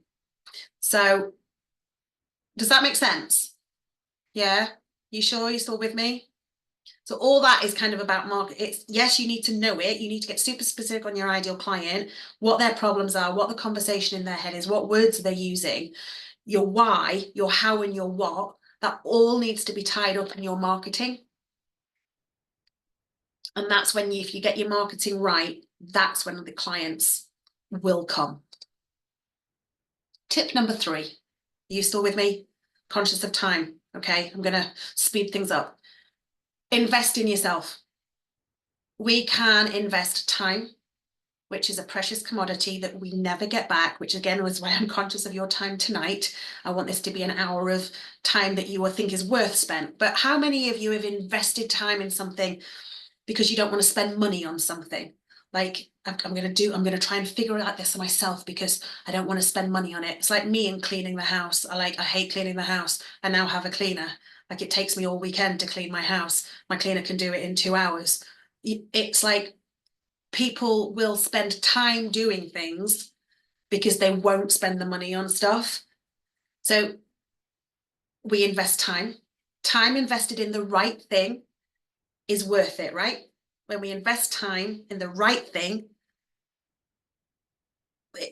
So does that make sense? Yeah? You sure you're still with me? So all that is kind of about market. It's, yes, you need to know it. You need to get super specific on your ideal client, what their problems are, what the conversation in their head is, what words they're using, your why, your how, and your what. That all needs to be tied up in your marketing. And that's when if you get your marketing right, that's when the clients will come. Tip number 3. Are you still with me? Conscious of time. Okay, I'm going to speed things up. Invest in yourself. We can invest time, which is a precious commodity that we never get back, which again was why I'm conscious of your time tonight. I want this to be an hour of time that you will think is worth spent. But how many of you have invested time in something because you don't want to spend money on something? Like, I'm going to try and figure out this myself because I don't want to spend money on it. It's like me and cleaning the house. I hate cleaning the house. I now have a cleaner. Like, it takes me all weekend to clean my house. My cleaner can do it in 2 hours. It's like, people will spend time doing things because they won't spend the money on stuff. So we invest time. Time invested in the right thing is worth it, right? When we invest time in the right thing,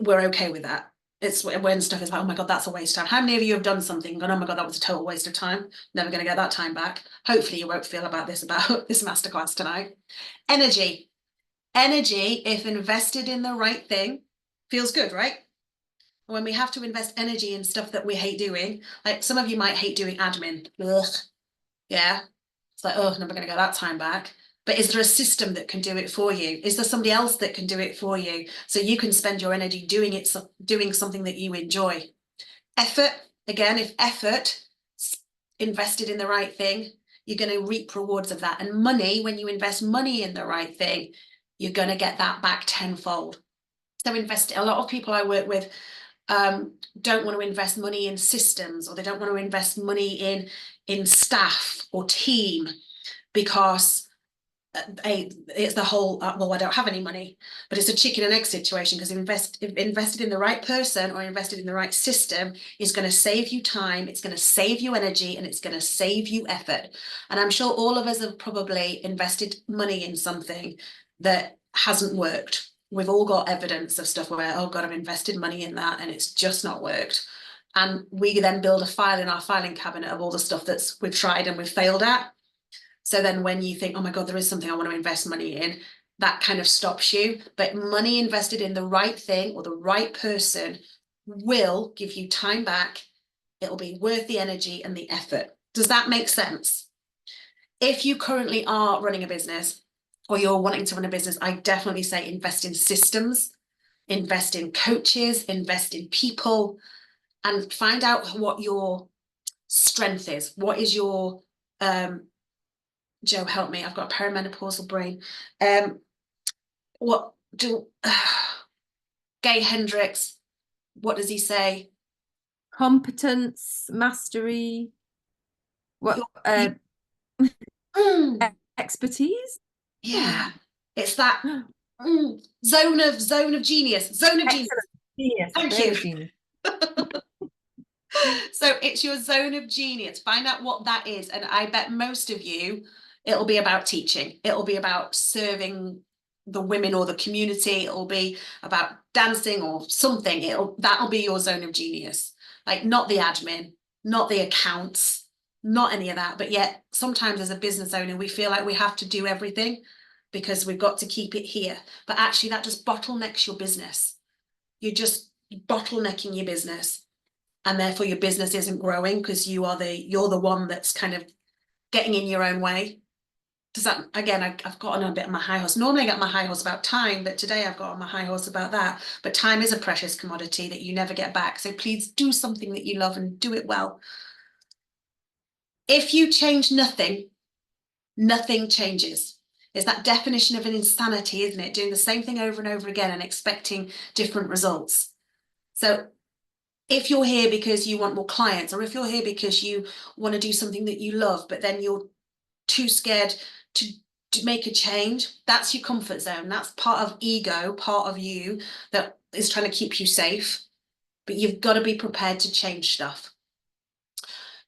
we're okay with that. It's when stuff is like, oh my God, that's a waste of time. How many of you have done something and gone, oh my God, that was a total waste of time. Never going to get that time back. Hopefully you won't feel about this masterclass tonight. Energy. Energy, if invested in the right thing, feels good, right? When we have to invest energy in stuff that we hate doing, like some of you might hate doing admin. Ugh. Yeah. It's like, oh, never going to get that time back. But is there a system that can do it for you? Is there somebody else that can do it for you? So you can spend your energy doing something that you enjoy. Effort, again, if effort invested in the right thing, you're going to reap rewards of that. And money, when you invest money in the right thing, you're going to get that back tenfold. So a lot of people I work with don't want to invest money in systems, or they don't want to invest money in staff or team because it's the whole, well, I don't have any money, but it's a chicken and egg situation, because invested in the right person or invested in the right system is going to save you time, it's going to save you energy, and it's going to save you effort. And I'm sure all of us have probably invested money in something that hasn't worked. We've all got evidence of stuff where, oh God, I've invested money in that and it's just not worked. And we then build a file in our filing cabinet of all the stuff that's we've tried and we've failed at. So then when you think, oh my God, there is something I want to invest money in, that kind of stops you. But money invested in the right thing or the right person will give you time back. It'll be worth the energy and the effort. Does that make sense? If you currently are running a business or you're wanting to run a business, I definitely say invest in systems, invest in coaches, invest in people, and find out what your strength is. What is your Joe, help me. I've got a perimenopausal brain. What do Gay Hendricks? What does he say? Competence, mastery, what Mm, expertise? yeah, it's that zone of genius. Zone of genius. Excellent. Genius. Thank There you. was genius. So it's your zone of genius. Find out what that is. And I bet most of you, it'll be about teaching. It'll be about serving the women or the community. It'll be about dancing or something. That'll be your zone of genius. Like not the admin, not the accounts, not any of that. But yet sometimes as a business owner, we feel like we have to do everything because we've got to keep it here. But actually that just bottlenecks your business. You're just bottlenecking your business. And therefore your business isn't growing because you're the one that's kind of getting in your own way. Does that, again, I've got on a bit of my high horse. Normally I get my high horse about time, but today I've got on my high horse about that. But time is a precious commodity that you never get back. So please do something that you love and do it well. If you change nothing, nothing changes. It's that definition of an insanity, isn't it? Doing the same thing over and over again and expecting different results. So if you're here because you want more clients, or if you're here because you want to do something that you love, but then you're too scared to make a change, that's your comfort zone. That's part of ego, part of you that is trying to keep you safe. But you've got to be prepared to change stuff.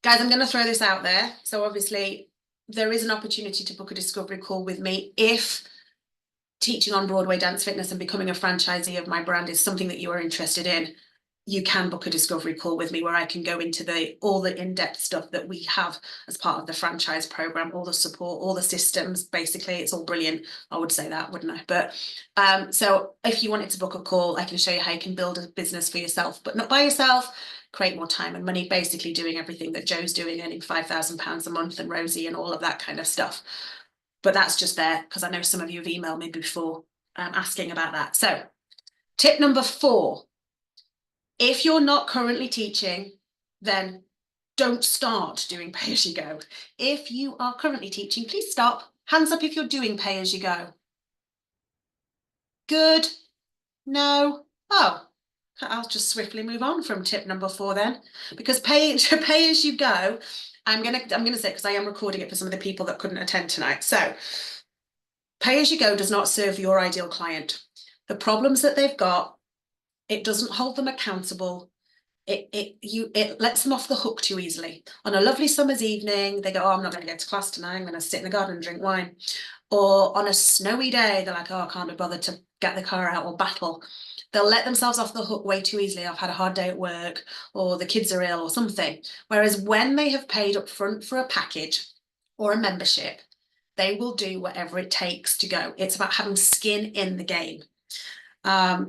Guys, I'm going to throw this out there. So obviously there is an opportunity to book a discovery call with me if teaching on Broadway dance fitness and becoming a franchisee of my brand is something that you are interested in. You can book a discovery call with me where I can go into all the in-depth stuff that we have as part of the franchise program, all the support, all the systems. Basically, it's all brilliant. I would say that, wouldn't I? But so if you wanted to book a call, I can show you how you can build a business for yourself, but not by yourself. Create more time and money, basically doing everything that Joe's doing, earning £5,000 a month, and Rosie and all of that kind of stuff. But that's just there because I know some of you have emailed me before asking about that. So tip number 4. If you're not currently teaching, then don't start doing pay-as-you-go. If you are currently teaching, please stop. Hands up if you're doing pay-as-you-go. Good. No. Oh, I'll just swiftly move on from tip number 4 then, because pay-as-you-go, I'm gonna say, because I am recording it for some of the people that couldn't attend tonight. So pay-as-you-go does not serve your ideal client. The problems that they've got, it doesn't hold them accountable. It lets them off the hook too easily. On a lovely summer's evening, they go, oh, I'm not going to get to class tonight. I'm going to sit in the garden and drink wine. Or on a snowy day, they're like, oh, I can't be bothered to get the car out or battle. They'll let themselves off the hook way too easily. I've had a hard day at work, or the kids are ill or something. Whereas when they have paid up front for a package or a membership, they will do whatever it takes to go. It's about having skin in the game.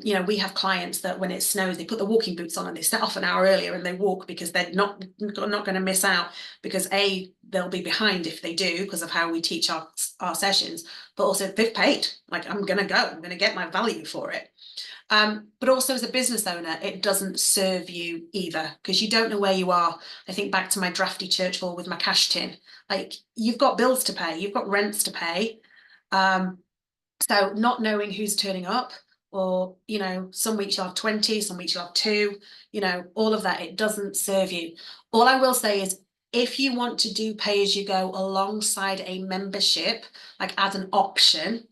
You know, we have clients that when it snows, they put the walking boots on and they set off an hour earlier and they walk because they're not going to miss out, because they'll be behind if they do because of how we teach our sessions, but also they've paid, like, I'm going to go, I'm going to get my value for it. But also as a business owner, it doesn't serve you either, because you don't know where you are. I think back to my drafty church hall with my cash tin, like, you've got bills to pay, you've got rents to pay. So not knowing who's turning up, or, you know, some weeks you'll have 20, some weeks you'll have 2, you know, all of that, it doesn't serve you. All I will say is, if you want to do pay-as-you-go alongside a membership, like as an option,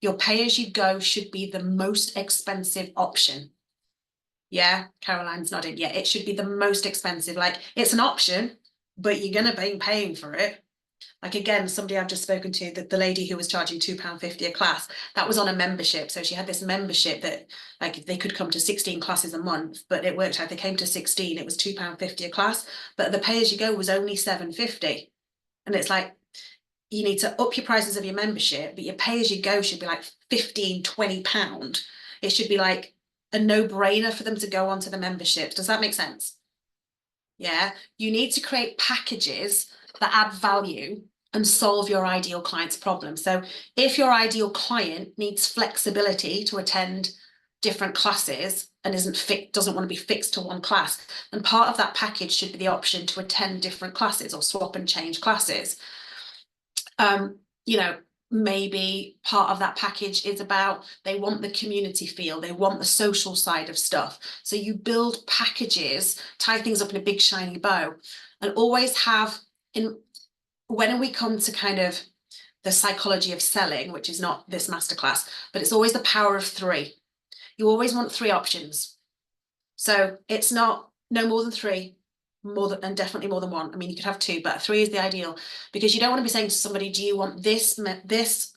your pay-as-you-go should be the most expensive option. Yeah, Caroline's nodding. Yeah, it should be the most expensive. Like, it's an option, but you're going to be paying for it. Like, again, somebody I've just spoken to, the lady who was charging £2.50 a class, that was on a membership. So she had this membership that, like, they could come to 16 classes a month, but it worked out. They came to 16, it was £2.50 a class, but the pay-as-you-go was only £7.50. And it's like, you need to up your prices of your membership, but your pay-as-you-go should be like £15–20. It should be like a no-brainer for them to go onto the membership. Does that make sense? Yeah, you need to create packages that add value and solve your ideal client's problem. So if your ideal client needs flexibility to attend different classes and doesn't want to be fixed to one class, then part of that package should be the option to attend different classes or swap and change classes. You know, maybe part of that package is about, they want the community feel, they want the social side of stuff. So you build packages, tie things up in a big shiny bow, and always have, when we come to kind of the psychology of selling, which is not this masterclass, but it's always the power of 3. You always want 3 options. So it's not no more than 3, more than, and definitely more than one. I mean, you could have two, but three is the ideal, because you don't want to be saying to somebody, do you want this, this,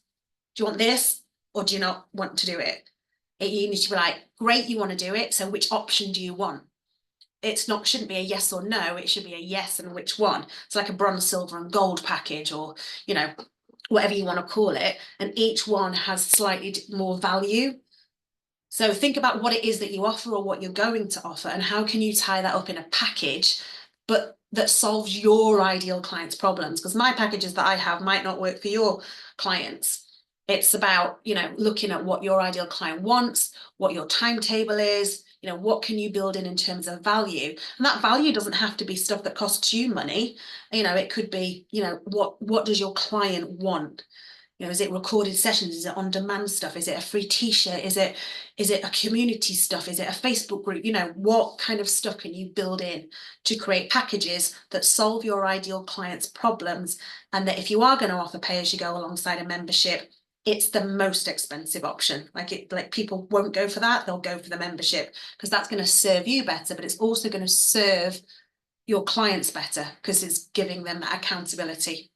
do you want this, or do you not want to do it? You need to be like, great, you want to do it. So which option do you want? It's not, shouldn't be a yes or no. It should be a yes and which one. It's like a bronze, silver and gold package, or, you know, whatever you want to call it. And each one has slightly more value. So think about what it is that you offer or what you're going to offer, and how can you tie that up in a package, but that solves your ideal client's problems. Because my packages that I have might not work for your clients. It's about, you know, looking at what your ideal client wants, what your timetable is, you know, what can you build in terms of value. And that value doesn't have to be stuff that costs you money. You know, it could be, you know, what does your client want? You know, is it recorded sessions? Is it on demand stuff? Is it a free t-shirt? Is it a community stuff? Is it a Facebook group? You know, what kind of stuff can you build in to create packages that solve your ideal client's problems? And that if you are going to offer pay as you go alongside a membership, it's the most expensive option. Like people won't go for that. They'll go for the membership, because that's going to serve you better, but it's also going to serve your clients better, because it's giving them that accountability.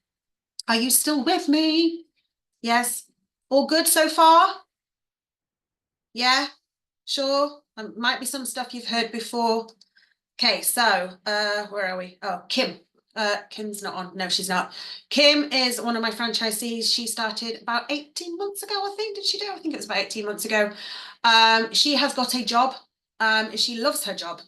Are you still with me? Yes. All good so far? Yeah, sure. Might be some stuff you've heard before. Okay, so where are we? Oh, Kim. Kim's not on. No, she's not. Kim is one of my franchisees. She started about 18 months ago, I think. Did she do? I think it was about 18 months ago. She has got a job. She loves her job,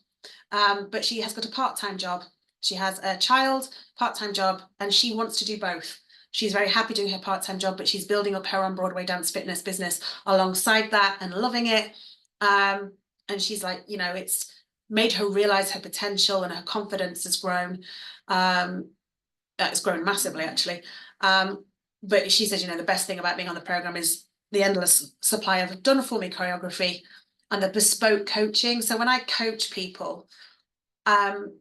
but she has got a part-time job. She has a child, part-time job, and she wants to do both. She's very happy doing her part-time job, but she's building up her on Broadway dance fitness business alongside that and loving it. And she's like, you know, it's made her realize her potential, and her confidence has grown. It's grown massively, actually. But she says, you know, the best thing about being on the program is the endless supply of done for me choreography and the bespoke coaching. So when I coach people,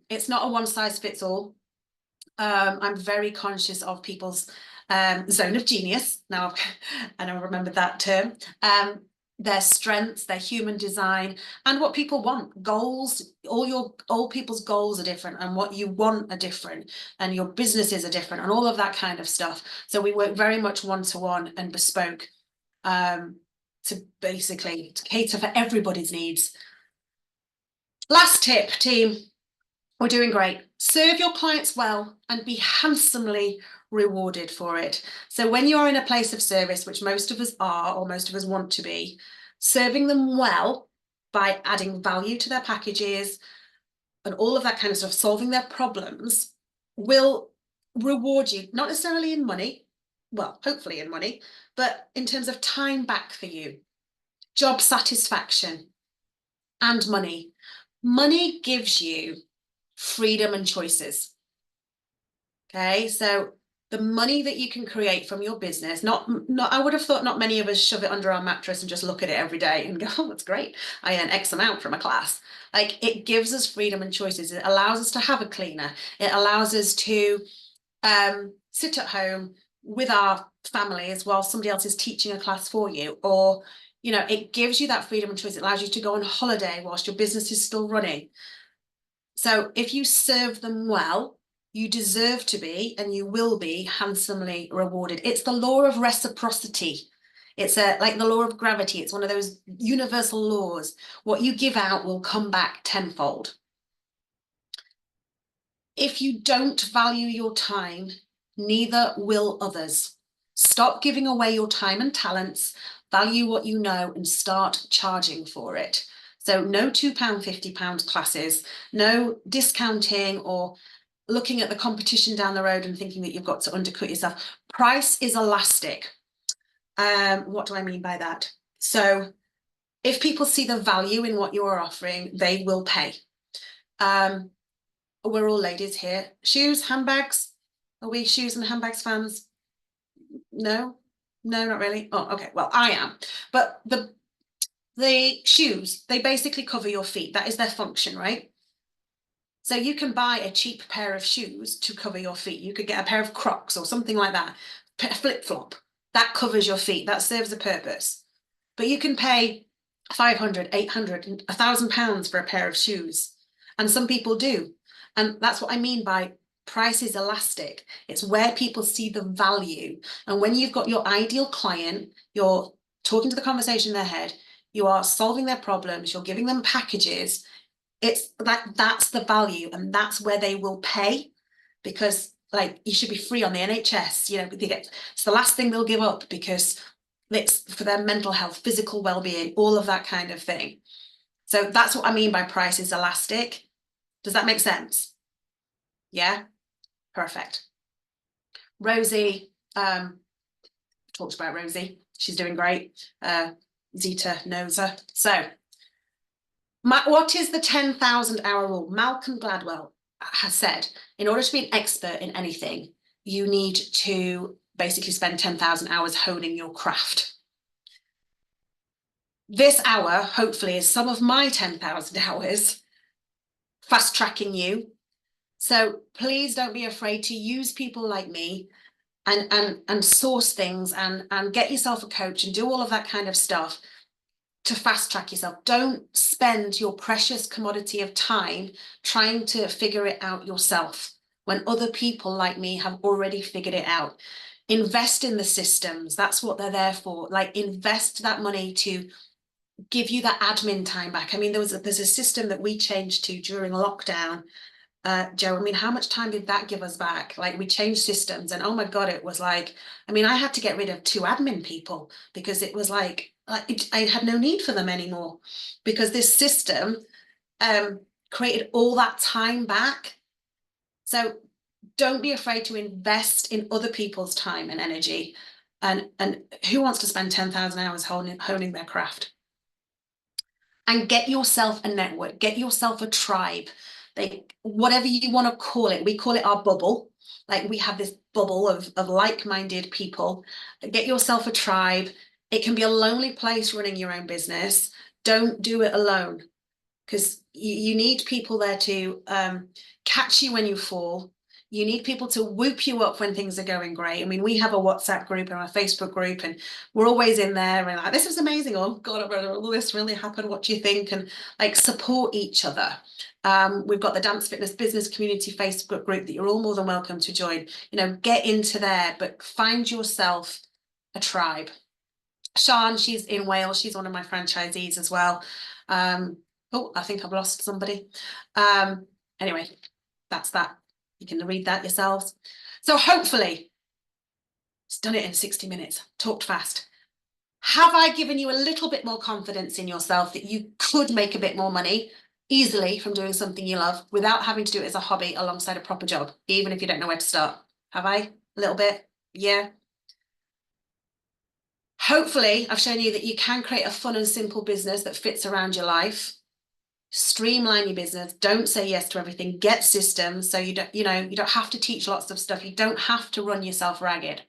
it's not a one size fits all. I'm very conscious of people's zone of genius. Now, and I remember that term. Their strengths, their human design, and what people want. Goals, all people's goals are different, and what you want are different, and your businesses are different, and all of that kind of stuff. So we work very much one-to-one and bespoke, to basically cater for everybody's needs. Last tip, team. We're doing great. Serve your clients well and be handsomely rewarded for it. So when you're in a place of service, which most of us are, or most of us want to be, serving them well by adding value to their packages and all of that kind of stuff, solving their problems, will reward you, not necessarily in money, well, hopefully in money, but in terms of time back for you, job satisfaction, and money. Money gives you freedom and choices. Okay, so the money that you can create from your business, I would have thought not many of us shove it under our mattress and just look at it every day and go, oh, that's great, I earn X amount from a class. Like, it gives us freedom and choices. It allows us to have a cleaner. It allows us to sit at home with our families while somebody else is teaching a class for you, or, you know, it gives you that freedom and choice. It allows you to go on holiday whilst your business is still running. So if you serve them well, you deserve to be, and you will be, handsomely rewarded. It's the law of reciprocity. It's like the law of gravity. It's one of those universal laws. What you give out will come back tenfold. If you don't value your time, neither will others. Stop giving away your time and talents, value what you know, and start charging for it. So no £2, £50 classes, no discounting or looking at the competition down the road and thinking that you've got to undercut yourself. Price is elastic. What do I mean by that? So if people see the value in what you're offering, they will pay. We're all ladies here. Shoes, handbags. Are we shoes and handbags fans? No, not really. Oh, okay. Well, I am. But the shoes, they basically cover your feet. That is their function, right? So you can buy a cheap pair of shoes to cover your feet. You could get a pair of Crocs or something like that, a flip-flop. That covers your feet. That serves a purpose. But you can pay 500, 800, £1,000 for a pair of shoes. And some people do. And that's what I mean by price is elastic. It's where people see the value. And when you've got your ideal client, you're talking to the conversation in their head, you are solving their problems, you're giving them packages. It's like, that's the value, and that's where they will pay, because like, you should be free on the NHS, you know, it's the last thing they'll give up, because it's for their mental health, physical well-being, all of that kind of thing. So that's what I mean by price is elastic. Does that make sense? Yeah, perfect. Rosie, talked about Rosie. She's doing great. Zita knows her. So what is the 10,000 hour rule? Malcolm Gladwell has said, in order to be an expert in anything, you need to basically spend 10,000 hours honing your craft. This hour, hopefully, is some of my 10,000 hours fast tracking you. So please don't be afraid to use people like me and source things and get yourself a coach and do all of that kind of stuff to fast track yourself. Don't spend your precious commodity of time trying to figure it out yourself when other people like me have already figured it out. Invest in the systems. That's what they're there for. Like, invest that money to give you that admin time back. I mean, there's a system that we changed to during lockdown. Joe, I mean, how much time did that give us back? Like, we changed systems, and oh my God, it was like, I mean, I had to get rid of 2 admin people, because it was like, I had no need for them anymore, because this system created all that time back. So don't be afraid to invest in other people's time and energy. And who wants to spend 10,000 hours honing their craft? And get yourself a network, get yourself a tribe, like whatever you want to call it. We call it our bubble. Like, we have this bubble of like-minded people. Get yourself a tribe. It can be a lonely place running your own business. Don't do it alone, because you need people there to catch you when you fall. You need people to whoop you up when things are going great. I mean, we have a WhatsApp group and a Facebook group, and we're always in there and like, this is amazing. Oh God, all this really happened. What do you think? And like, support each other. We've got the Dance Fitness Business Community Facebook group that you're all more than welcome to join. You know, get into there, but find yourself a tribe. Sian, she's in Wales. She's one of my franchisees as well. Oh, I think I've lost somebody. Anyway, that's that. You can read that yourselves. So hopefully, it's done it in 60 minutes, talked fast. Have I given you a little bit more confidence in yourself that you could make a bit more money easily from doing something you love without having to do it as a hobby alongside a proper job, even if you don't know where to start? Have I? A little bit? Yeah. Hopefully, I've shown you that you can create a fun and simple business that fits around your life. Streamline your business. Don't say yes to everything. Get systems so you don't, you don't have to teach lots of stuff. You don't have to run yourself ragged.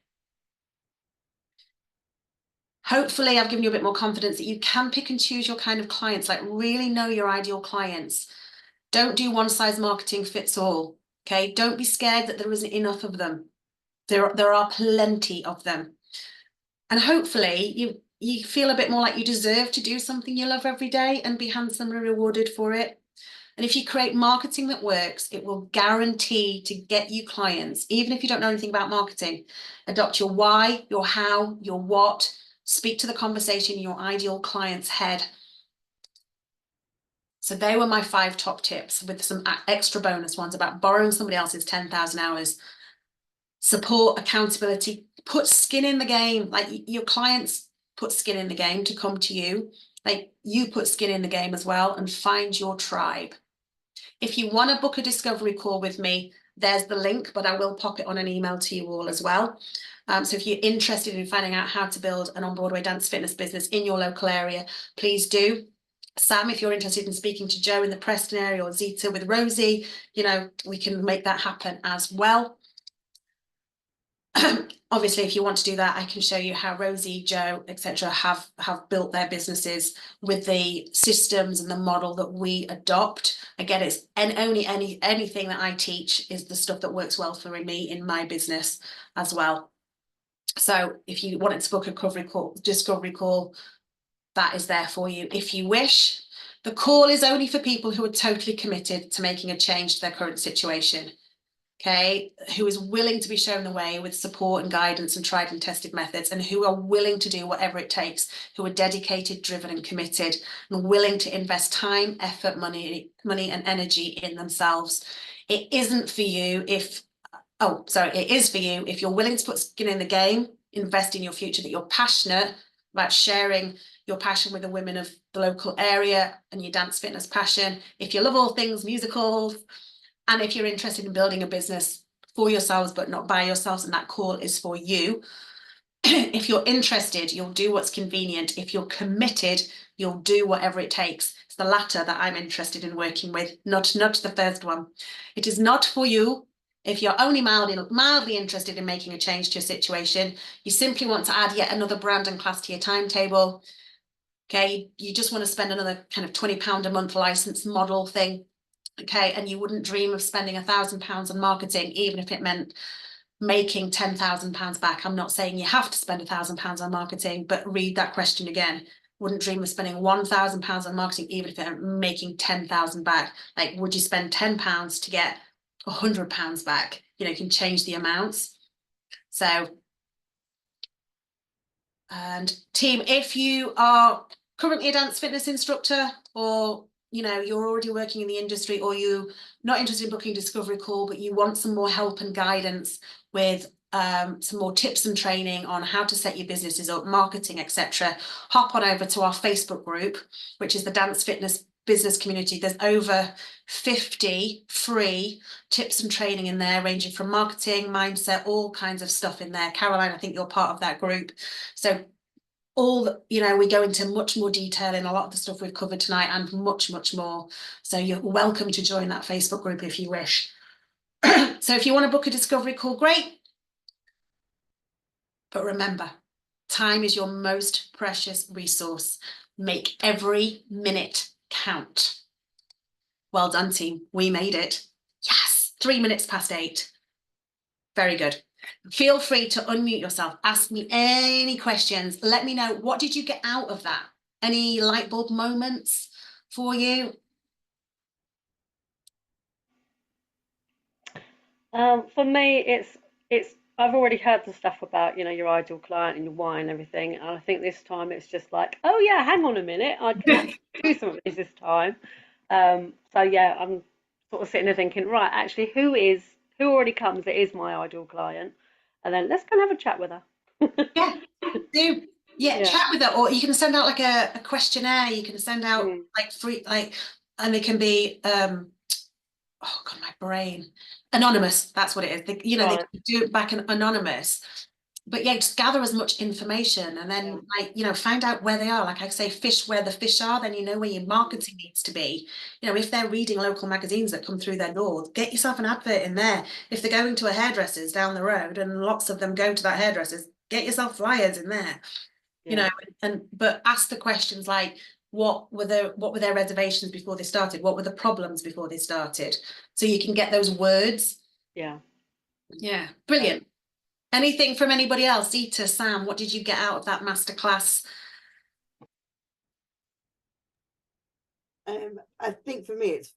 Hopefully, I've given you a bit more confidence that you can pick and choose your kind of clients, like really know your ideal clients. Don't do one size marketing fits all. Okay. Don't be scared that there isn't enough of them. There are plenty of them. And hopefully you feel a bit more like you deserve to do something you love every day and be handsomely rewarded for it. And if you create marketing that works, it will guarantee to get you clients, even if you don't know anything about marketing. Adopt your why, your how, your what, speak to the conversation in your ideal client's head. So they were my 5 top tips, with some extra bonus ones about borrowing somebody else's 10,000 hours. Support, accountability, put skin in the game. Like, your clients put skin in the game to come to you. Like, you put skin in the game as well, and find your tribe. If you want to book a discovery call with me, there's the link, but I will pop it on an email to you all as well. So if you're interested in finding out how to build an on-Broadway dance fitness business in your local area, please do. Sam, if you're interested in speaking to Joe in the Preston area, or Zita with Rosie, we can make that happen as well. Obviously, if you want to do that, I can show you how Rosie, Joe, etc. have built their businesses with the systems and the model that we adopt. Again, it's anything that I teach is the stuff that works well for me in my business as well. So if you wanted to book a discovery call, that is there for you if you wish. The call is only for people who are totally committed to making a change to their current situation. Okay, who is willing to be shown the way with support and guidance and tried and tested methods, and who are willing to do whatever it takes, who are dedicated, driven and committed, and willing to invest time, effort, money and energy in themselves. It isn't for you if, oh, sorry, it is for you if you're willing to put skin in the game, invest in your future, that you're passionate about sharing your passion with the women of the local area and your dance fitness passion. If you love all things musicals, and if you're interested in building a business for yourselves, but not by yourselves, and that call is for you. If you're interested, you'll do what's convenient. If you're committed, you'll do whatever it takes. It's the latter that I'm interested in working with, not the first one. It is not for you. If you're only mildly interested in making a change to your situation, you simply want to add yet another brand and class to your timetable. Okay, you just want to spend another kind of £20 a month license model thing. Okay, and you wouldn't dream of spending £1,000 on marketing, even if it meant making £10,000 back. I'm not saying you have to spend £1,000 on marketing, but read that question again. Wouldn't dream of spending £1,000 on marketing, even if it meant making 10,000 back. Like, would you spend £10 to get £100 back? You know, you can change the amounts. So, and team, if you are currently a dance fitness instructor, or you know, you're already working in the industry, or you're not interested in booking a discovery call, but you want some more help and guidance with some more tips and training on how to set your businesses up, marketing, etc., hop on over to our Facebook group, which is the Dance Fitness Business Community. There's over 50 free tips and training in there, ranging from marketing, mindset, all kinds of stuff in there. Caroline, I think you're part of that group. So you know, we go into much more detail in a lot of the stuff we've covered tonight, and much more. So you're welcome to join that Facebook group if you wish. So if you want to book a discovery call, great. But remember, time is your most precious resource. Make every minute count. Well done, team. We made it. Yes, 3 minutes past 8. Very good. Feel free to unmute yourself. Ask me any questions. Let me know, what did you get out of that? Any light bulb moments for you? For me, it's I've already heard the stuff about, you know, your ideal client and your why and everything, and I think this time it's just like, oh yeah, hang on a minute, I can actually do some of this time. So yeah, I'm sort of sitting there thinking, right, actually, who already comes that is my ideal client, and then let's go and have a chat with her. Yeah, do. Yeah, Yeah. chat with her, or you can send out like a questionnaire. You can send out Mm. like free, like, and it can be oh god, my brain, anonymous. That's what it is. You know, they Right. do it back in anonymous. But yeah, just gather as much information, and Yeah. then, like, you know, find out where they are. Like I say, fish where the fish are, then you know where your marketing needs to be. You know, if they're reading local magazines that come through their door, get yourself an advert in there. If they're going to a hairdresser's down the road, and lots of them go to that hairdresser's, get yourself flyers in there. You Yeah. know, and but ask the questions like, what were their reservations before they started? What were the problems before they started? So you can get those words. Yeah. Yeah, brilliant. Anything from anybody else? Zita, Sam, what did you get out of that masterclass? I think for me it's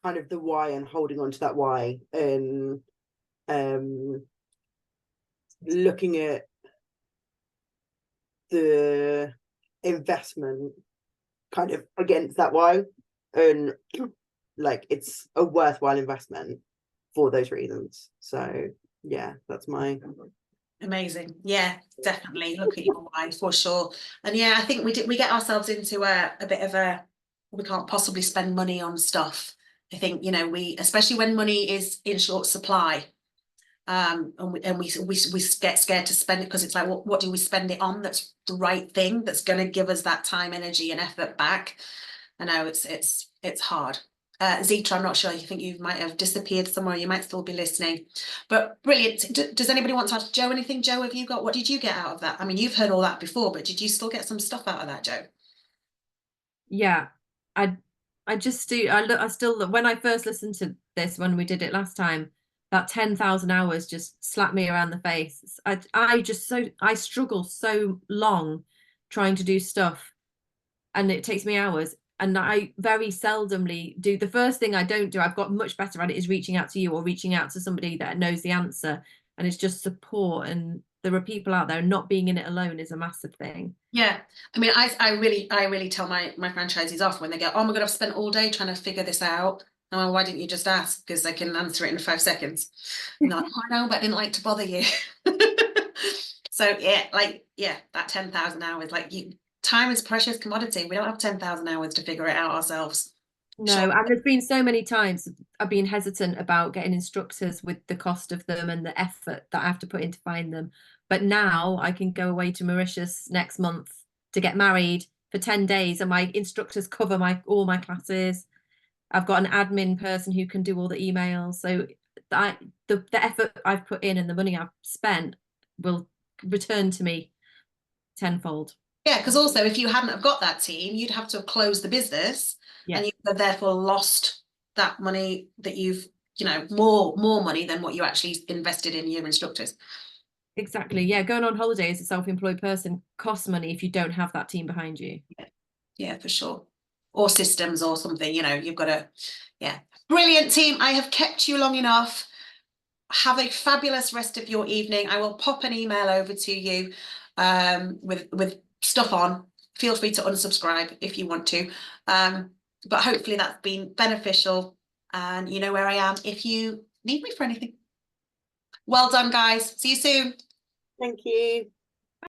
kind of the why and holding on to that why, and looking at the investment kind of against that why, and like it's a worthwhile investment for those reasons. So yeah, that's my Amazing. Yeah, definitely. Look at your why for sure. And yeah, I think we get ourselves into a bit of a, we can't possibly spend money on stuff. I think, you know, especially when money is in short supply, and we get scared to spend it, because it's like, what do we spend it on that's the right thing, that's going to give us that time, energy and effort back? I know it's hard. Zita, I'm not sure. You think you might have disappeared somewhere. You might still be listening, but brilliant. Does anybody want to ask Joe anything? Joe, have you got, what did you get out of that? I mean, you've heard all that before, but did you still get some stuff out of that, Joe? Yeah, I just do. I still, when I first listened to this, when we did it last time, that 10,000 hours just slapped me around the face. I struggle so long trying to do stuff, and it takes me hours. And I very seldomly do. The first thing I don't do, I've got much better at it, is reaching out to you or reaching out to somebody that knows the answer. And it's just support. And there are people out there, not being in it alone is a massive thing. Yeah, I mean, I really tell my franchisees off when they go, oh my God, I've spent all day trying to figure this out. And well, why didn't you just ask? Because they can answer it in 5 seconds. And they're like, oh, I know, but I didn't like to bother you. So yeah, like, yeah, that 10,000 hours, like, time is precious commodity. We don't have 10,000 hours to figure it out ourselves. No, Sure. and there's been so many times I've been hesitant about getting instructors with the cost of them and the effort that I have to put in to find them. But now I can go away to Mauritius next month to get married for 10 days, and my instructors cover all my classes. I've got an admin person who can do all the emails. So the effort I've put in and the money I've spent will return to me tenfold. Yeah, because also if you hadn't have got that team, you'd have to have closed the business, Yeah. and you have therefore lost that money that you've, more money than what you actually invested in your instructors. Exactly. Yeah, going on holiday as a self-employed person costs money if you don't have that team behind you. Yeah, for sure. Or systems or something, you've got to, yeah. Brilliant, team. I have kept you long enough. Have a fabulous rest of your evening. I will pop an email over to you with stuff on. Feel free to unsubscribe if you want to. But hopefully that's been beneficial, and you know where I am if you need me for anything. Well done, guys. See you soon. Thank you.